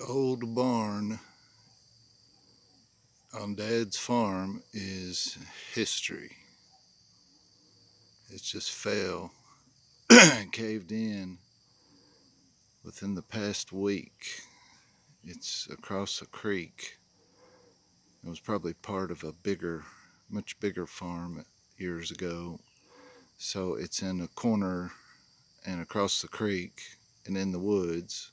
old barn on Dad's farm is history. It just fell and caved in within the past week. It's across a creek. It was probably part of a much bigger farm years ago. So it's in a corner and across the creek and in the woods.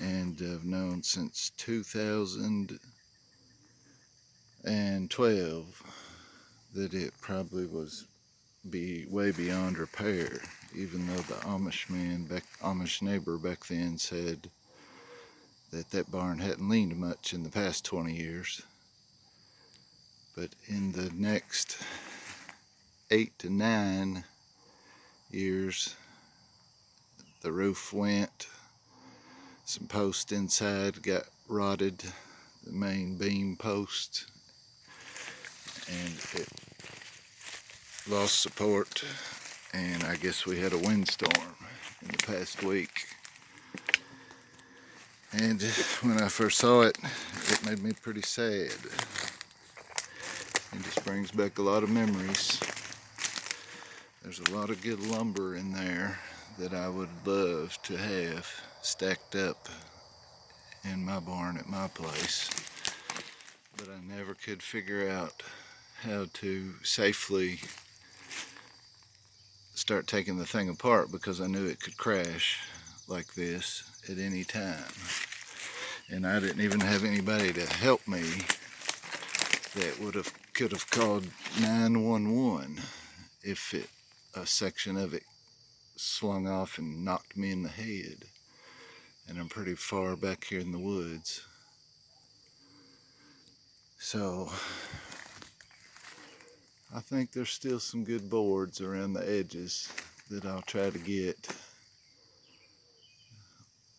And I've known since 2012 that it probably was way beyond repair, even though the Amish neighbor back then said that barn hadn't leaned much in the past 20 years. But in the next 8 to 9 years, the roof went, some posts inside got rotted, the main beam post, and it lost support, and I guess we had a windstorm in the past week. And when I first saw it, it made me pretty sad. It just brings back a lot of memories. There's a lot of good lumber in there that I would love to have stacked up in my barn at my place, but I never could figure out how to safely start taking the thing apart because I knew it could crash like this at any time. And I didn't even have anybody to help me that could have called 911 if a section of it swung off and knocked me in the head. And I'm pretty far back here in the woods. So I think there's still some good boards around the edges that I'll try to get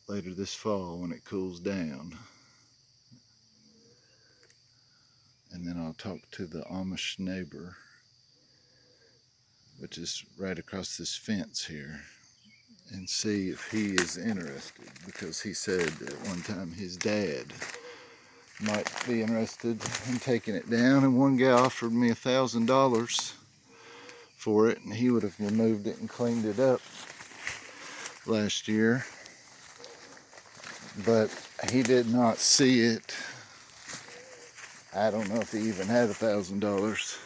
later this fall when it cools down. And then I'll talk to the Amish neighbor, which is right across this fence here, and see if he is interested, because he said at one time his dad might be interested in taking it down, and one guy offered me $1,000 for it, and he would have removed it and cleaned it up last year, but he did not see it. I don't know if he even had $1,000,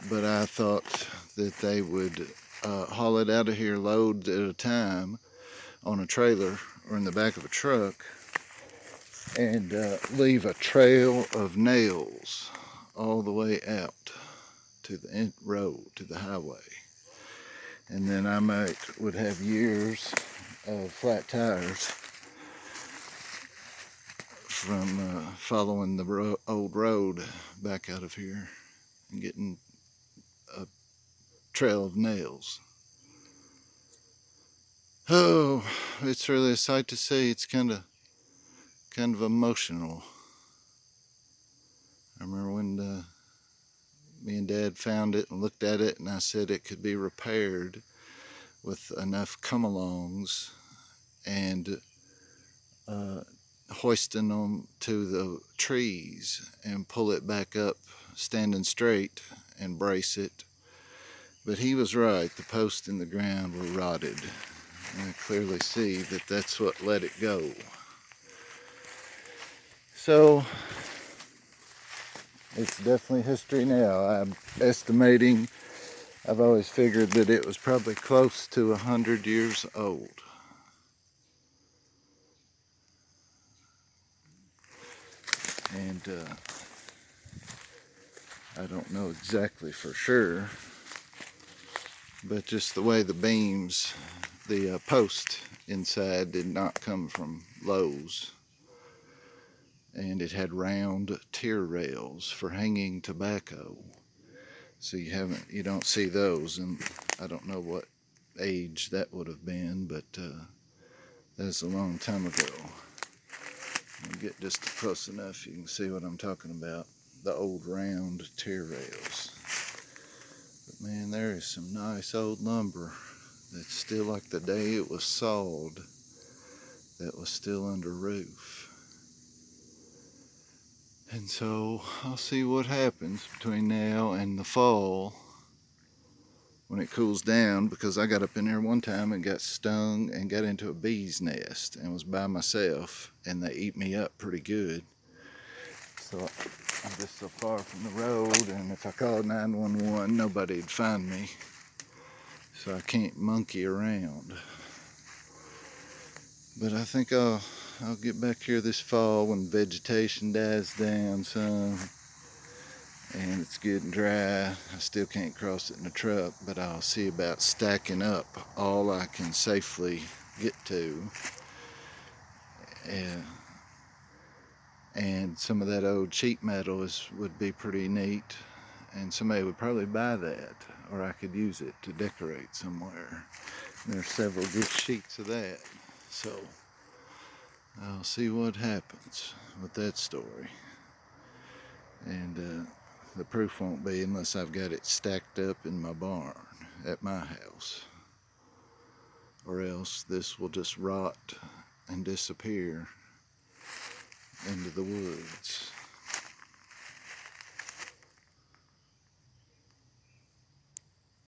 but I thought that they would haul it out of here load at a time on a trailer or in the back of a truck and leave a trail of nails all the way out to the road, to the highway. And then I would have years of flat tires from following the old road back out of here and getting a trail of nails. Oh, it's really a sight to see. It's kind of emotional. I remember when me and Dad found it and looked at it, and I said it could be repaired with enough come-alongs and hoisting them to the trees and pull it back up standing straight and brace it. But he was right. The posts in the ground were rotted. And I clearly see that that's what let it go. So it's definitely history now. I'm estimating, I've always figured that it was probably close to 100 years old. And I don't know exactly for sure, but just the way the beams, the post inside did not come from Lowe's. And it had round tier rails for hanging tobacco. So you don't see those, and I don't know what age that would have been, but that's a long time ago. I'll get just close enough, you can see what I'm talking about. The old round tier rails. But man, there is some nice old lumber that's still like the day it was sawed. that was still under roof. And so I'll see what happens between now and the fall when it cools down, because I got up in there one time and got stung and got into a bee's nest and was by myself, and they eat me up pretty good. So I'm just so far from the road, and if I called 911, nobody'd find me. So I can't monkey around. But I think I'll get back here this fall when vegetation dies down some and it's good and dry. I still can't cross it in the truck, but I'll see about stacking up all I can safely get to. And some of that old sheet metal would be pretty neat, and somebody would probably buy that, or I could use it to decorate somewhere. And there's several good sheets of that, so I'll see what happens with that story. And the proof won't be unless I've got it stacked up in my barn at my house, or else this will just rot and disappear into the woods.